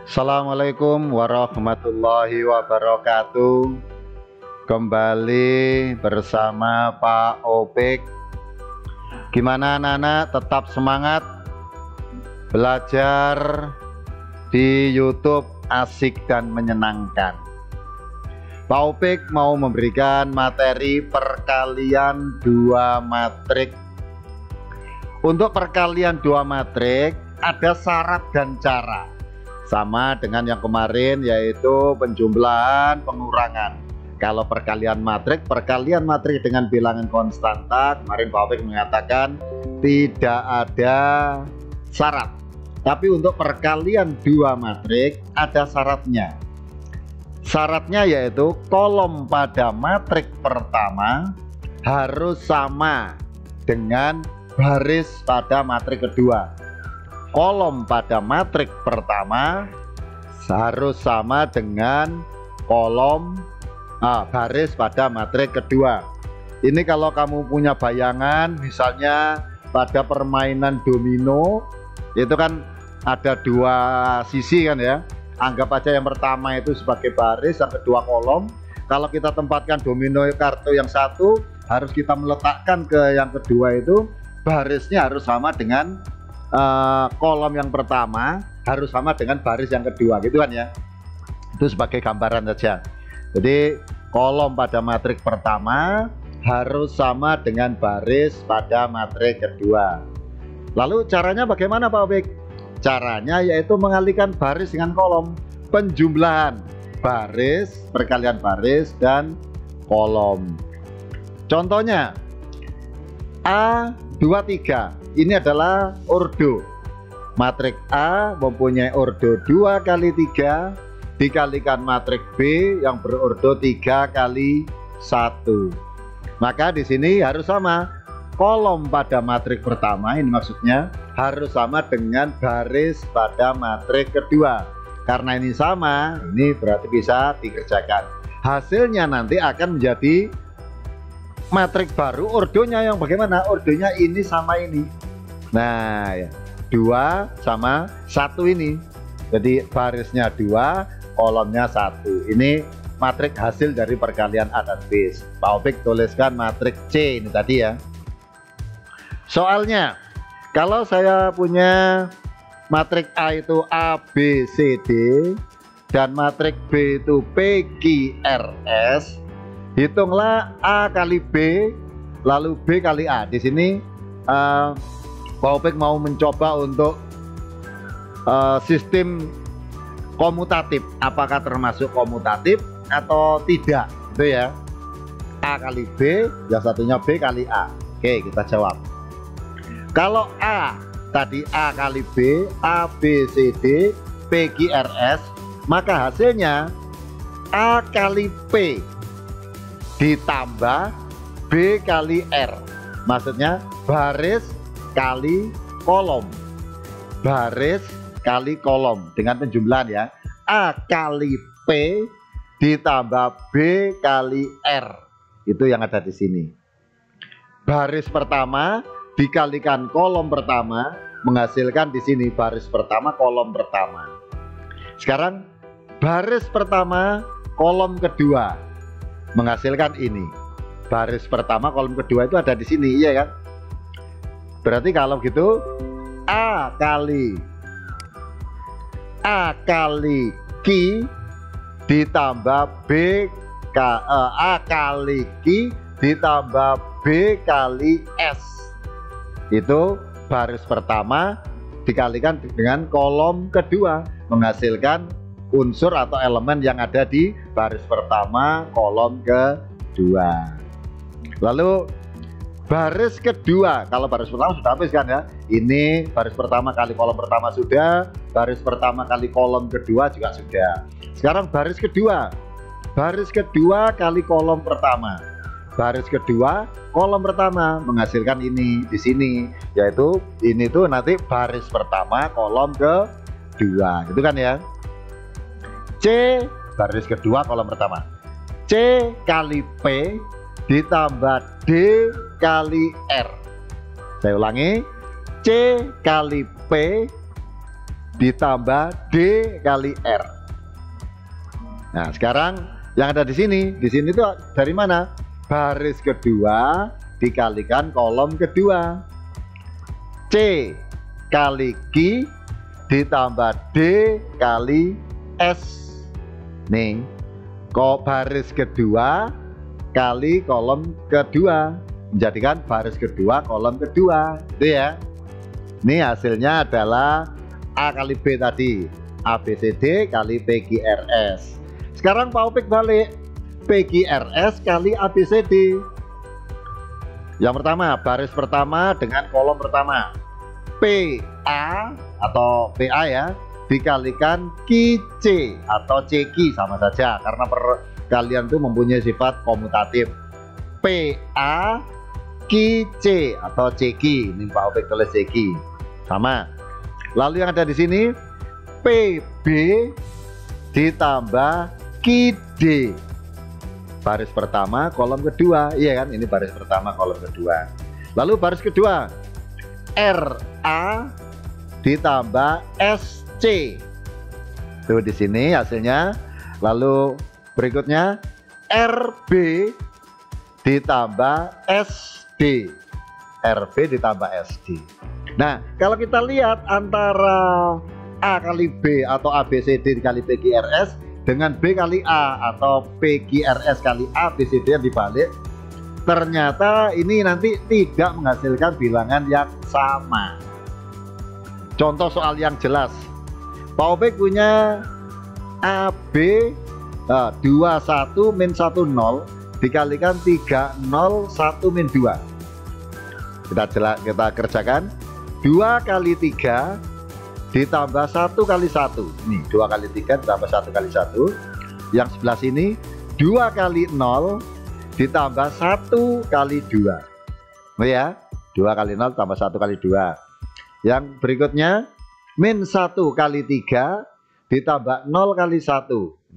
Assalamualaikum warahmatullahi wabarakatuh. Kembali bersama Pak Opik. Gimana anak-anak, tetap semangat belajar di YouTube, asik dan menyenangkan. Pak Opik mau memberikan materi perkalian 2 matrik. Untuk perkalian 2 matrik ada syarat dan cara. Sama dengan yang kemarin, yaitu penjumlahan, pengurangan. Kalau perkalian matrik dengan bilangan konstanta, kemarin Pak Opik mengatakan tidak ada syarat. Tapi untuk perkalian 2 matrik ada syaratnya. Syaratnya yaitu kolom pada matrik pertama harus sama dengan baris pada matrik kedua. Kolom pada matrik pertama harus sama dengan kolom baris pada matrik kedua. Ini kalau kamu punya bayangan, misalnya pada permainan domino itu kan ada 2 sisi kan ya. Anggap aja yang pertama itu sebagai baris, yang kedua kolom. Kalau kita tempatkan domino kartu yang satu, harus kita meletakkan ke yang kedua itu barisnya harus sama dengan kolom yang pertama, harus sama dengan baris yang kedua, gitu kan ya. Itu sebagai gambaran saja. Jadi kolom pada matrik pertama harus sama dengan baris pada matrik kedua. Lalu caranya bagaimana Pak Opik? Caranya yaitu mengalihkan baris dengan kolom, penjumlahan baris, perkalian baris dan kolom. Contohnya A23 ini adalah ordo. Matrik A mempunyai ordo 2 kali 3 dikalikan matrik B yang berordo 3 kali 1. Maka di sini harus sama. Kolom pada matrik pertama, ini maksudnya harus sama dengan baris pada matrik kedua. Karena ini sama, ini berarti bisa dikerjakan. Hasilnya nanti akan menjadi matrik baru, ordonya yang bagaimana? Ordonya ini sama ini. Nah, 2 sama 1 ini. Jadi barisnya 2, kolomnya 1. Ini matrik hasil dari perkalian A dan B. Pak Opik tuliskan matrik C ini tadi ya. Soalnya, kalau saya punya matrik A itu A, B, C, D dan matrik B itu P, Q, R, S, hitunglah A kali B lalu B kali A. Di sini Pak Opik mau mencoba untuk sistem komutatif, apakah termasuk komutatif atau tidak, itu ya. A kali B, yang satunya B kali A. Oke, kita jawab. Kalau A tadi A kali B, A, B, C, D, P, Q, R, S, maka hasilnya A kali P ditambah B kali R. Maksudnya baris kali kolom, baris kali kolom dengan penjumlahan ya. A kali P ditambah B kali R, itu yang ada di sini. Baris pertama dikalikan kolom pertama menghasilkan di sini baris pertama kolom pertama. Sekarang baris pertama kolom kedua menghasilkan ini. Baris pertama kolom kedua itu ada di sini, iya kan? Berarti kalau gitu A kali Q ditambah A kali Q ditambah B kali S. Itu baris pertama dikalikan dengan kolom kedua menghasilkan unsur atau elemen yang ada di baris pertama kolom kedua. Lalu baris kedua, kalau baris pertama sudah habis kan ya. Ini baris pertama kali kolom pertama sudah, baris pertama kali kolom kedua juga sudah. Sekarang baris kedua kali kolom pertama. Baris kedua kolom pertama menghasilkan ini di sini, yaitu ini tuh nanti baris pertama kolom kedua, gitu kan ya. C baris kedua kolom pertama, C kali P ditambah D kali R. Saya ulangi, C kali P ditambah D kali R. Nah, sekarang yang ada di sini tuh dari mana? Baris kedua dikalikan kolom kedua. C kali Q ditambah D kali S. Nih, kok baris kedua kali kolom kedua menjadikan baris kedua kolom kedua, itu ya. Ini hasilnya adalah A kali B tadi, ABCD kali PQRS. Sekarang Pak Opik balik, PQRS kali ABCD. Yang pertama, baris pertama dengan kolom pertama, PA atau PA ya, dikalikan QC atau CQ, sama saja karena perkalian itu mempunyai sifat komutatif. PA QC atau CQ, ini Pak Opik tulis CQ, sama. Lalu yang ada di sini PB ditambah QD, baris pertama kolom kedua, iya kan, ini baris pertama kolom kedua. Lalu baris kedua RA ditambah SC, tuh di sini hasilnya. Lalu berikutnya RB ditambah SD, RB ditambah SD. Nah, kalau kita lihat antara A kali B atau ABCD dikali PQRS dengan B kali A atau PQRS kali ABCD yang dibalik, ternyata ini nanti tidak menghasilkan bilangan yang sama. Contoh soal yang jelas, Pak Opik punya AB 21 min 10 dikalikan 30 1 min 2. Kita kerjakan. 2 kali 3 ditambah 1 kali 1. Nih, 2 kali 3 ditambah 1 kali 1. Yang sebelah sini 2 kali 0 ditambah 1 kali 2. Oh ya, 2 kali 0 tambah 1 kali 2. Yang berikutnya min 1 kali 3 ditambah 0 kali 1.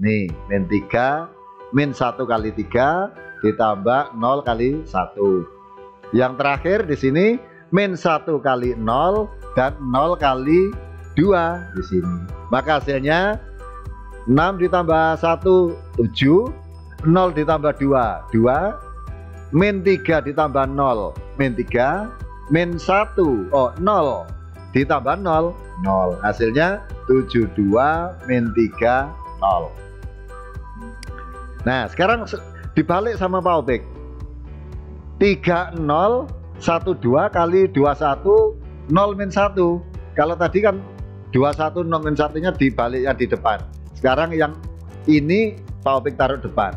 Nih, min 3 min 1 kali 3 ditambah 0 kali 1. Yang terakhir di sini min 1 kali 0 dan 0 kali 2 di sini. Maka hasilnya 6 ditambah 1 7, 0 ditambah 2 2, min 3 ditambah 0 min 3, min 1 0 ditambah 0 0. Hasilnya 72 min 3 0. Nah, sekarang dibalik sama Pak Opik. 30 12 kali 21 0 min 1. Kalau tadi kan 21 0 min 1 nya dibaliknya di depan. Sekarang yang ini Pak Opik taruh depan.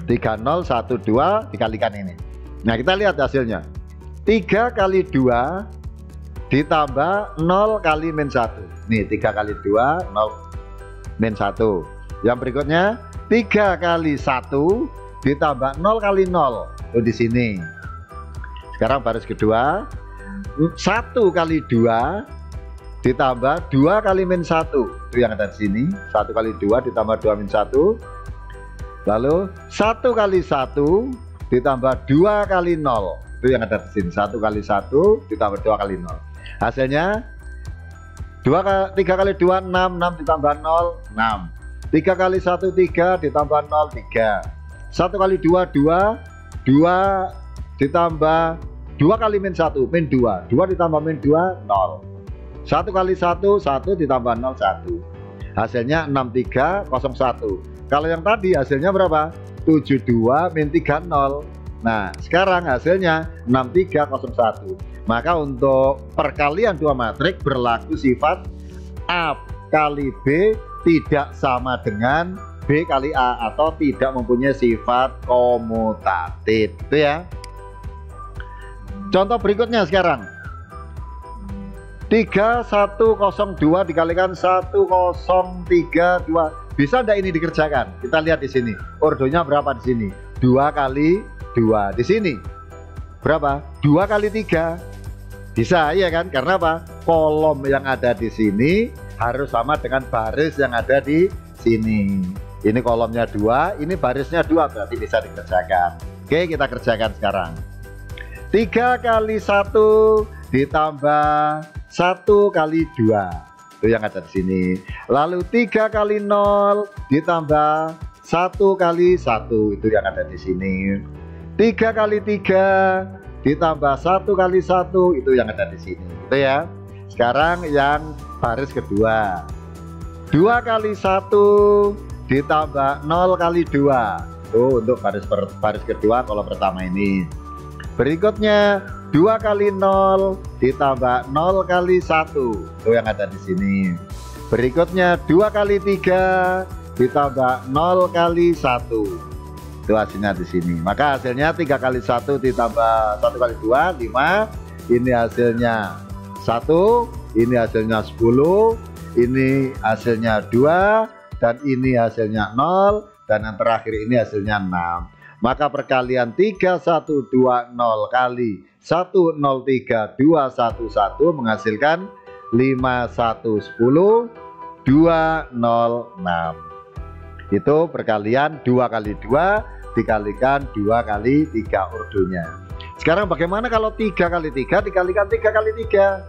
30 12 dikalikan ini. Nah, kita lihat hasilnya. 3 kali 2 ditambah 0 kali min 1. Nih, 3 kali 2 0 min 1. Yang berikutnya 3 kali 1 ditambah 0 kali 0. Tuh di sini. Sekarang baris kedua 1 kali 2 ditambah 2 kali min 1. Itu yang ada di sini. 1 kali 2 ditambah 2 min 1. Lalu 1 kali 1 ditambah 2 kali 0. Itu yang ada di sini. 1 kali 1 ditambah 2 kali 0. Hasilnya 3 kali 2 6, 6 ditambah 0 6. 3 kali 1 3 ditambah 0 3. 1 kali 2 2, 2 ditambah 2 kali min 1 min 2, 2 ditambah min 2 0. 1 kali 1 1 ditambah 0 1. Hasilnya 6301. Kalau yang tadi hasilnya berapa? 72 min 30. Nah, sekarang hasilnya 6301. Maka untuk perkalian dua matrik berlaku sifat A kali B tidak sama dengan B kali A atau tidak mempunyai sifat komutatif. Itu ya. Contoh berikutnya sekarang. 3102 dikalikan 1032. Bisa enggak ini dikerjakan? Kita lihat di sini. Ordonya berapa di sini? 2 kali 2. Di sini berapa? 2 kali 3. Bisa, iya kan? Karena apa? Kolom yang ada di sini harus sama dengan baris yang ada di sini. Ini kolomnya 2, ini barisnya 2, berarti bisa dikerjakan. Oke, kita kerjakan sekarang. 3 kali 1 ditambah 1 kali 2. itu yang ada di sini. Lalu 3 kali 0 ditambah 1 kali 1 itu yang ada di sini. 3 kali 3 ditambah 1 kali 1 itu yang ada di sini, gitu ya. Sekarang yang baris kedua, 2 kali 1 ditambah 0 kali 2 itu untuk baris kedua kolom pertama ini. Berikutnya 2 kali 0 ditambah 0 kali 1 itu yang ada di sini. Berikutnya 2 kali 3 ditambah 0 kali 1 itu hasilnya di sini. Maka hasilnya 3 kali 1 ditambah 1 kali 2 5. Ini hasilnya 1, ini hasilnya 10, ini hasilnya 2, dan ini hasilnya 0, dan yang terakhir ini hasilnya 6. Maka perkalian 3120 kali 103211 menghasilkan 5110 206. Itu perkalian 2 kali 2 dikalikan 2 kali 3 urdunya. Sekarang bagaimana kalau 3 kali 3 dikalikan 3 kali 3?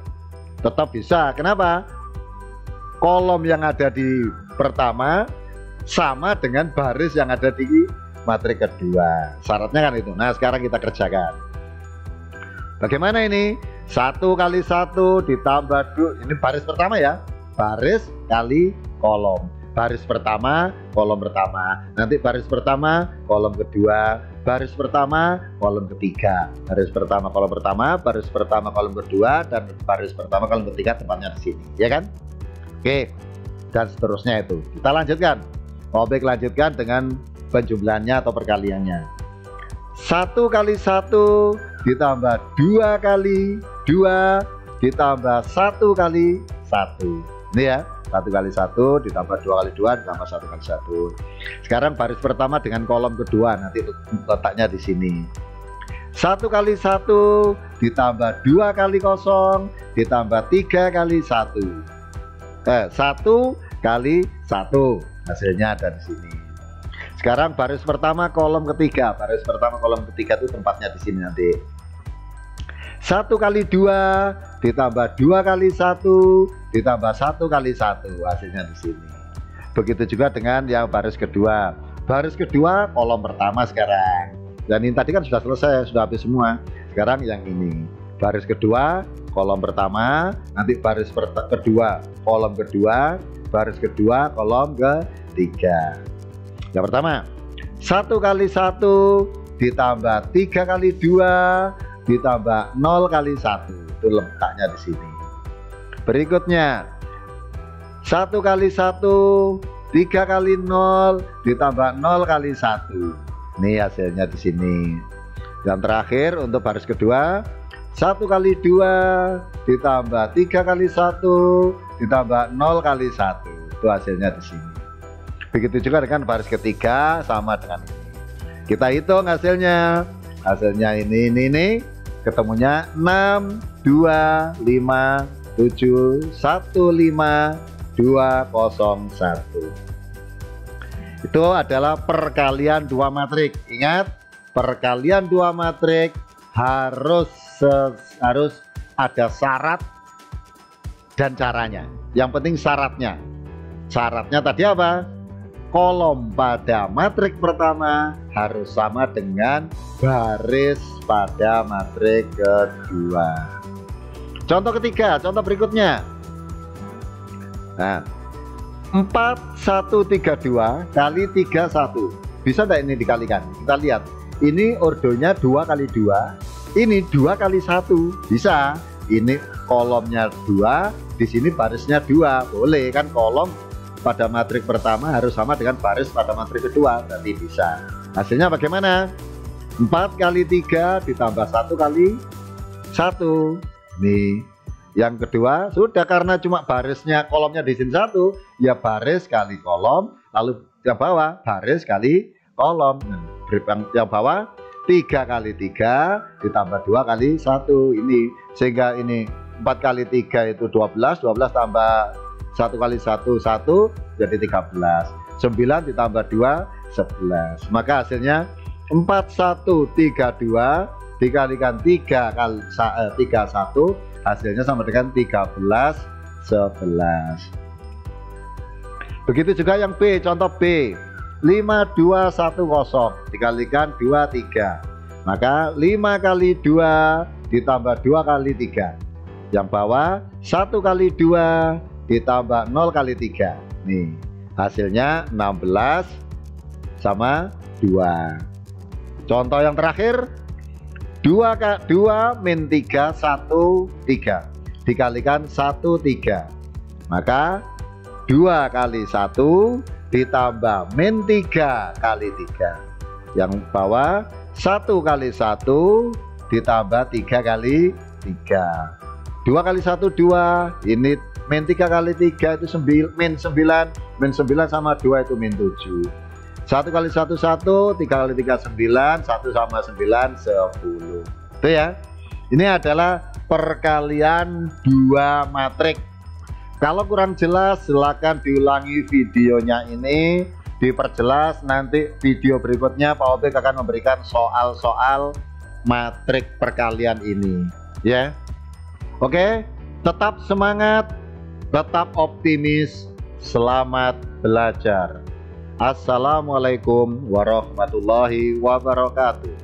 Tetap bisa. Kenapa? Kolom yang ada di pertama sama dengan baris yang ada di matrik kedua. Syaratnya kan itu. Nah, sekarang kita kerjakan. Bagaimana ini? 1 kali 1 ditambah 2. Ini baris pertama ya. Baris kali kolom. Baris pertama, kolom pertama. Nanti baris pertama, kolom kedua. Baris pertama, kolom ketiga. Baris pertama, kolom pertama. Baris pertama, kolom kedua. Dan baris pertama, kolom ketiga tempatnya di sini. Ya kan? Oke. Dan seterusnya itu. Kita lanjutkan. Baik, lanjutkan dengan penjumlahannya atau perkaliannya. 1 kali 1 ditambah 2 kali 2 ditambah 1 kali 1. Ini ya, 1 kali 1 ditambah 2 kali 2 ditambah 1 kali 1. Sekarang baris pertama dengan kolom kedua, nanti letaknya di sini. 1 kali 1 ditambah 2 kali 0 ditambah 3 kali 1. 1 kali 1 hasilnya ada di sini. Sekarang baris pertama kolom ketiga. Baris pertama kolom ketiga itu tempatnya di sini nanti. 1 kali 2 ditambah 2 kali 1 ditambah 1 kali 1 hasilnya di sini. Begitu juga dengan yang baris kedua. Baris kedua kolom pertama sekarang. Dan ini tadi kan sudah selesai, sudah habis semua. Sekarang yang ini. Baris kedua kolom pertama, nanti baris kedua kolom kedua, baris kedua kolom ketiga. Yang pertama, 1 kali 1 ditambah 3 kali 2 ditambah 0 kali 1. Itu letaknya di sini. Berikutnya, 1 kali 1 3 kali 0 ditambah 0 kali 1. Ini hasilnya di sini. Dan terakhir untuk baris kedua, 1 kali 2 ditambah 3 kali 1 ditambah 0 kali 1. Itu hasilnya di sini. Begitu juga dengan baris ketiga, sama dengan ini. Kita hitung hasilnya. Hasilnya ini ketemunya 6 2 5 7 1 5 2 0 1. Itu adalah perkalian 2 matrik. Ingat, perkalian 2 matrik harus ada syarat dan caranya. Yang penting syaratnya. Syaratnya tadi apa? Kolom pada matrik pertama harus sama dengan baris pada matrik kedua. Contoh ketiga, contoh berikutnya. Nah, 4132 kali 31. Bisa tidak ini dikalikan? Kita lihat. Ini ordonya 2 kali 2. Ini 2 kali 1. Bisa. Ini kolomnya 2, di sini barisnya 2. Boleh kan, kolom pada matrik pertama harus sama dengan baris pada matrik kedua, berarti bisa. Hasilnya bagaimana? 4 kali 3 ditambah 1 kali 1. Nih, yang kedua sudah, karena cuma barisnya kolomnya di sini 1, ya baris kali kolom, lalu yang bawah baris kali kolom. Yang bawah 3 kali 3 ditambah 2 kali 1. Ini sehingga ini 4 kali 3 itu 12, 12 tambah 1 kali 1 1 jadi 13. 9 ditambah 2 11. Maka hasilnya 4132 dikalikan 3 kali 31 hasilnya sama dengan 13 11. Begitu juga yang B, contoh B. 5210 dikalikan 23. Maka 5 kali 2 ditambah 2 kali 3. Yang bawah 1 kali 2 ditambah 0 kali 3. Nih, hasilnya 16 sama 2. Contoh yang terakhir, 2 min 3 1 3 dikalikan 1 3. Maka 2 kali 1 ditambah min 3 kali 3. Yang bawah 1 kali 1 ditambah 3 kali 3. 2 kali 1 2, ini min 3 kali 3 itu min 9, min 9 sama 2 itu min 7. 1 kali 1 1, 3 kali 3 9, 1 sama 9 10. Itu ya. Ini adalah perkalian 2 matrik. Kalau kurang jelas silakan diulangi videonya ini, diperjelas. Nanti video berikutnya Pak Opik akan memberikan soal-soal matrik perkalian ini ya. Oke, tetap semangat, tetap optimis, selamat belajar. Assalamualaikum warahmatullahi wabarakatuh.